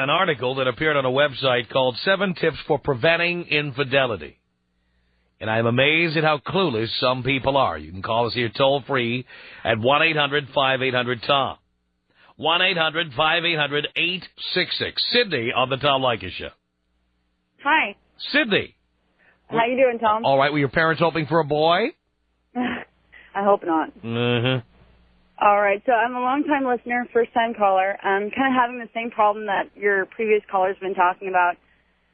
An article that appeared on a website called 7 Tips for Preventing Infidelity. And I'm amazed at how clueless some people are. You can call us here toll-free at 1-800-5800-TOM. 1-800-5800-866. Sydney on the Tom Leykis Show. Hi. Sydney. How you doing, Tom? All right. Were your parents hoping for a boy? I hope not. Mm-hmm. All right. So I'm a long-time listener, first-time caller. I'm kind of having the same problem that your previous caller's been talking about.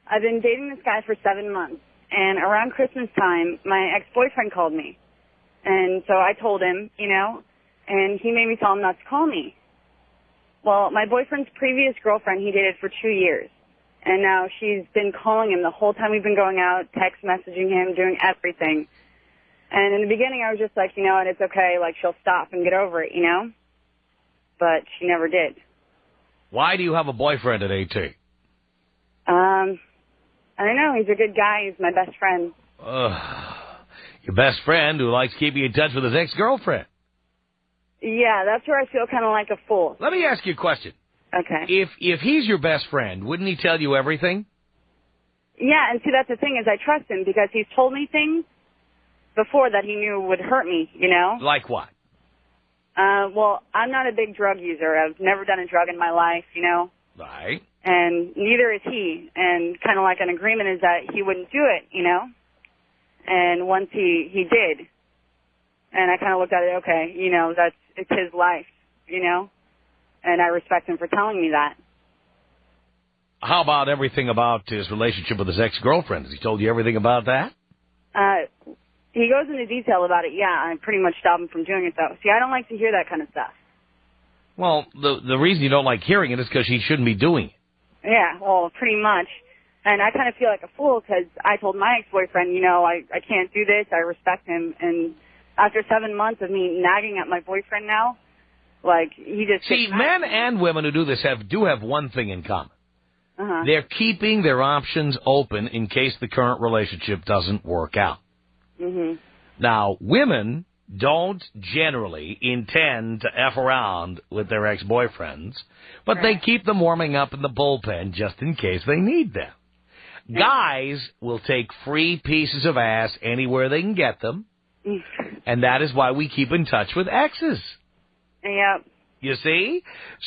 I've been dating this guy for 7 months, and around Christmas time, my ex-boyfriend called me. And so I told him, and he made me tell him not to call me. Well, my boyfriend's previous girlfriend, he dated for 2 years. And now she's been calling him the whole time we've been going out, text messaging him, doing everything. And in the beginning, I was just like, and it's okay, like, she'll stop and get over it, But she never did. Why do you have a boyfriend at 18? I don't know. He's a good guy. He's my best friend. Your best friend who likes keeping in touch with his ex-girlfriend. Yeah, that's where I feel kind of like a fool. Let me ask you a question. Okay. If he's your best friend, wouldn't he tell you everything? Yeah, and see, that's the thing is I trust him because he's told me things before that he knew would hurt me, Like what? Well, I'm not a big drug user. I've never done a drug in my life, Right. And neither is he. And kind of like an agreement is that he wouldn't do it, And once he did, and I kind of looked at it, okay, it's his life, And I respect him for telling me that. How about everything about his relationship with his ex-girlfriend? Has he told you everything about that? He goes into detail about it, yeah. I pretty much stopped him from doing it, though. See, I don't like to hear that kind of stuff. Well, the reason you don't like hearing it is because he shouldn't be doing it. Yeah, well, pretty much. And I kind of feel like a fool because I told my ex-boyfriend, I can't do this. I respect him. And after 7 months of me nagging at my boyfriend now, like, he just... See, men and women who do this do have one thing in common. Uh-huh. They're keeping their options open in case the current relationship doesn't work out. Mm-hmm. Now, women don't generally intend to F around with their ex-boyfriends, but they keep them warming up in the bullpen just in case they need them. Yeah. Guys will take free pieces of ass anywhere they can get them, and that is why we keep in touch with exes. Yep. You see?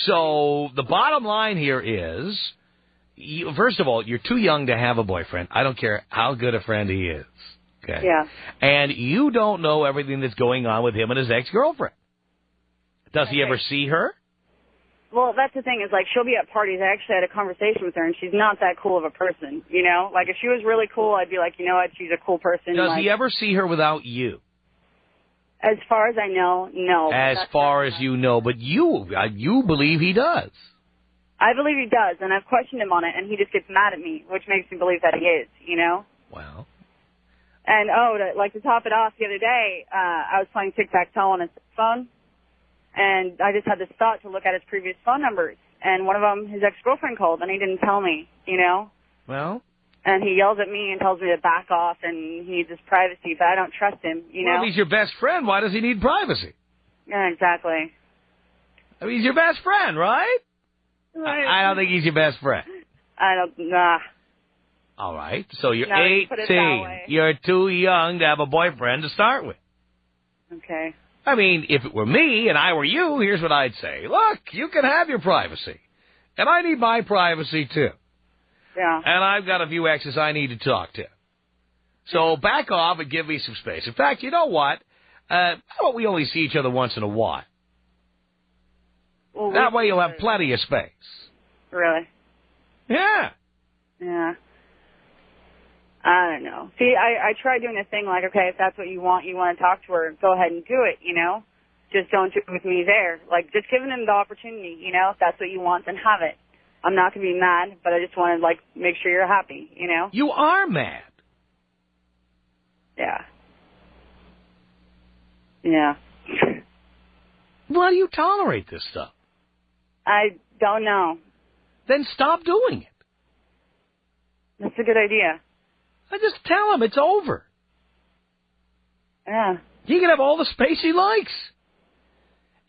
So the bottom line here is, first of all, you're too young to have a boyfriend. I don't care how good a friend he is. Okay. Yeah. And you don't know everything that's going on with him and his ex-girlfriend. Does he ever see her? Well, that's the thing is, like, she'll be at parties. I actually had a conversation with her, and she's not that cool of a person, Like, if she was really cool, I'd be like, you know what, she's a cool person. Does he ever see her without you? As far as I know, no. As far as you know, but you believe he does. I believe he does, and I've questioned him on it, and he just gets mad at me, which makes me believe that he is, Wow. And, to top it off, the other day, I was playing tic-tac-toe on his phone, and I just had this thought to look at his previous phone numbers, and one of them, his ex-girlfriend called, and he didn't tell me, Well? And he yells at me and tells me to back off, and he needs his privacy, but I don't trust him, Well, if he's your best friend, why does he need privacy? Yeah, exactly. I mean, he's your best friend, right? I don't think he's your best friend. Nah. All right, so you're 18. You're too young to have a boyfriend to start with. Okay. I mean, if it were me and I were you, here's what I'd say. Look, you can have your privacy. And I need my privacy, too. Yeah. And I've got a few exes I need to talk to. So back off and give me some space. In fact, you know what? How about we only see each other once in a while? Well, that way you'll have plenty of space. Really? Yeah. Yeah. I don't know. See, I tried doing a thing like, okay, if that's what you want to talk to her, go ahead and do it, Just don't do it with me there. Like, just giving him the opportunity, if that's what you want, then have it. I'm not going to be mad, but I just want to, make sure you're happy, You are mad. Yeah. Yeah. Why do you tolerate this stuff? I don't know. Then stop doing it. That's a good idea. I just tell him it's over. Yeah. He can have all the space he likes.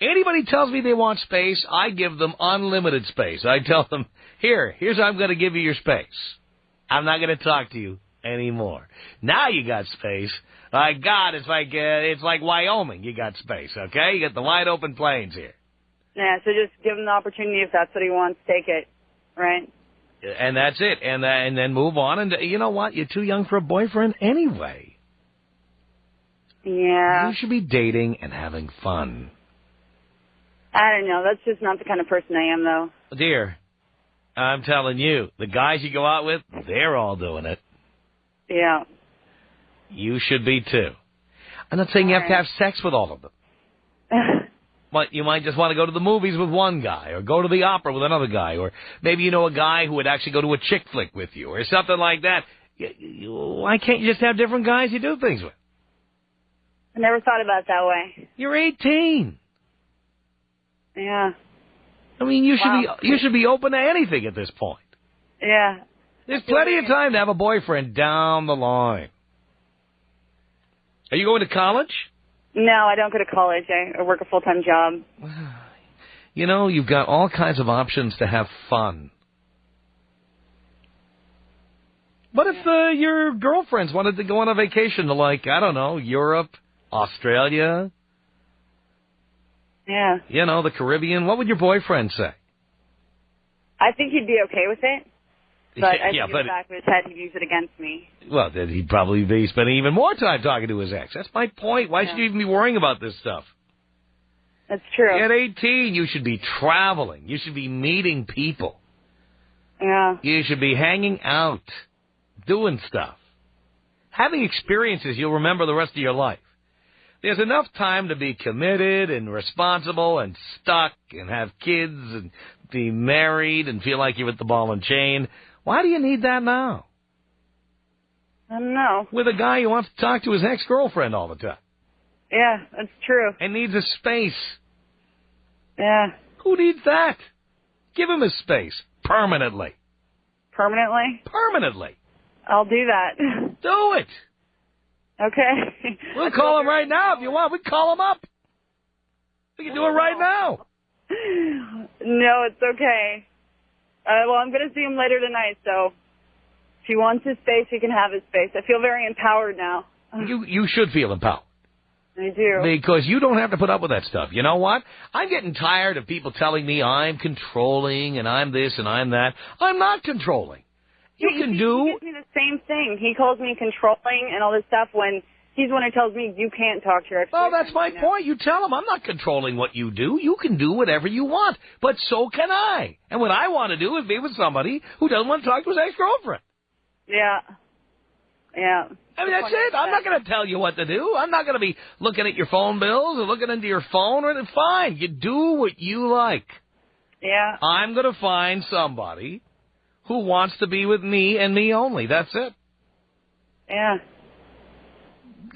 Anybody tells me they want space, I give them unlimited space. I tell them, here's how I'm going to give you your space. I'm not going to talk to you anymore. Now you got space. My God, it's like Wyoming. You got space, okay? You got the wide open plains here. Yeah, so just give him the opportunity. If that's what he wants, take it, right? And that's it. And then move on. And you know what? You're too young for a boyfriend anyway. Yeah. You should be dating and having fun. I don't know. That's just not the kind of person I am, though. Dear, I'm telling you, the guys you go out with, they're all doing it. Yeah. You should be, too. I'm not saying you have to have sex with all of them. But you might just want to go to the movies with one guy, or go to the opera with another guy, or maybe you know a guy who would actually go to a chick flick with you, or something like that. Why can't you just have different guys you do things with? I never thought about it that way. You're 18. Yeah. I mean, you should be open to anything at this point. Yeah. There's plenty of time to have a boyfriend down the line. Are you going to college? No, I don't go to college. I work a full-time job. You know, you've got all kinds of options to have fun. What if your girlfriends wanted to go on a vacation to, like, I don't know, Europe, Australia? Yeah. You know, the Caribbean. What would your boyfriend say? I think he'd be okay with it. But I think in but the back of his head, he'd use it against me. Well, then he'd probably be spending even more time talking to his ex. That's my point. Why should you even be worrying about this stuff? That's true. At 18, you should be traveling. You should be meeting people. Yeah. You should be hanging out, doing stuff. Having experiences you'll remember the rest of your life. There's enough time to be committed and responsible and stuck and have kids and be married and feel like you're with the ball and chain. Why do you need that now? I don't know. With a guy who wants to talk to his ex-girlfriend all the time. Yeah, that's true. And needs a space. Yeah. Who needs that? Give him his space. Permanently. Permanently? Permanently. I'll do that. Do it. Okay. We'll call him right now if you want. We can call him up. We can do it right now. No, it's okay. Well, I'm going to see him later tonight, so if he wants his space, he can have his space. I feel very empowered now. You should feel empowered. I do. Because you don't have to put up with that stuff. You know what? I'm getting tired of people telling me I'm controlling and I'm this and I'm that. I'm not controlling. You can do... He gives me the same thing. He calls me controlling and all this stuff when he's the one who tells me you can't talk to your ex-boyfriend. Well, that's my point. You tell him I'm not controlling what you do. You can do whatever you want. But so can I. And what I want to do is be with somebody who doesn't want to talk to his ex-girlfriend. Yeah. Yeah. I mean, that's it. I'm not going to tell you what to do. I'm not going to be looking at your phone bills or looking into your phone. Or fine. You do what you like. Yeah. I'm going to find somebody who wants to be with me and me only. That's it. Yeah.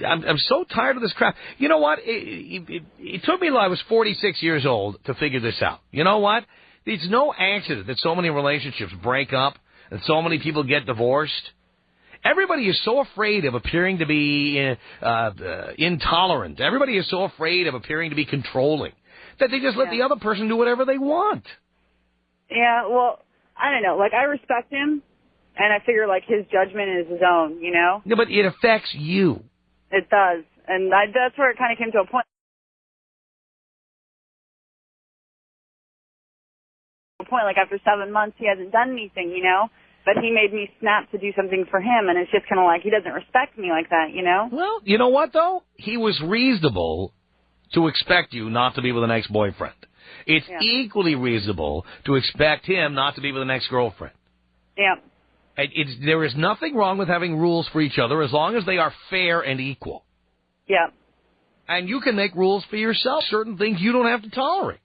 I'm so tired of this crap. You know what? It took me till I was 46 years old to figure this out. You know what? It's no accident that so many relationships break up and so many people get divorced. Everybody is so afraid of appearing to be intolerant. Everybody is so afraid of appearing to be controlling that they just let the other person do whatever they want. Yeah, well, I don't know. Like, I respect him, and I figure, like, his judgment is his own, you know? Yeah, but it affects you. It does. And that's where it kind of came to a point. Like, after 7 months, he hasn't done anything, you know? But he made me snap to do something for him, and it's just kind of like he doesn't respect me like that, you know? Well, you know what, though? He was reasonable to expect you not to be with an ex-boyfriend. It's equally reasonable to expect him not to be with an ex-girlfriend. Yeah. There is nothing wrong with having rules for each other as long as they are fair and equal. Yeah. And you can make rules for yourself. Certain things you don't have to tolerate.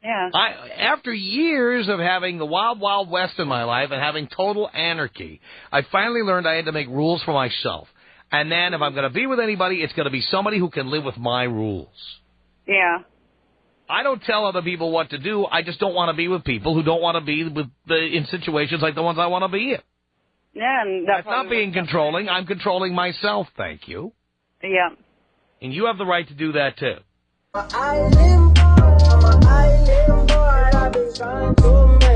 Yeah. After years of having the wild, wild west in my life and having total anarchy, I finally learned I had to make rules for myself. And then if I'm going to be with anybody, it's going to be somebody who can live with my rules. Yeah. I don't tell other people what to do. I just don't want to be with people who don't want to be in situations like the ones I want to be in. Yeah, and that's not being controlling. I'm controlling myself, thank you. Yeah. And you have the right to do that, too. Island boy, I've been trying to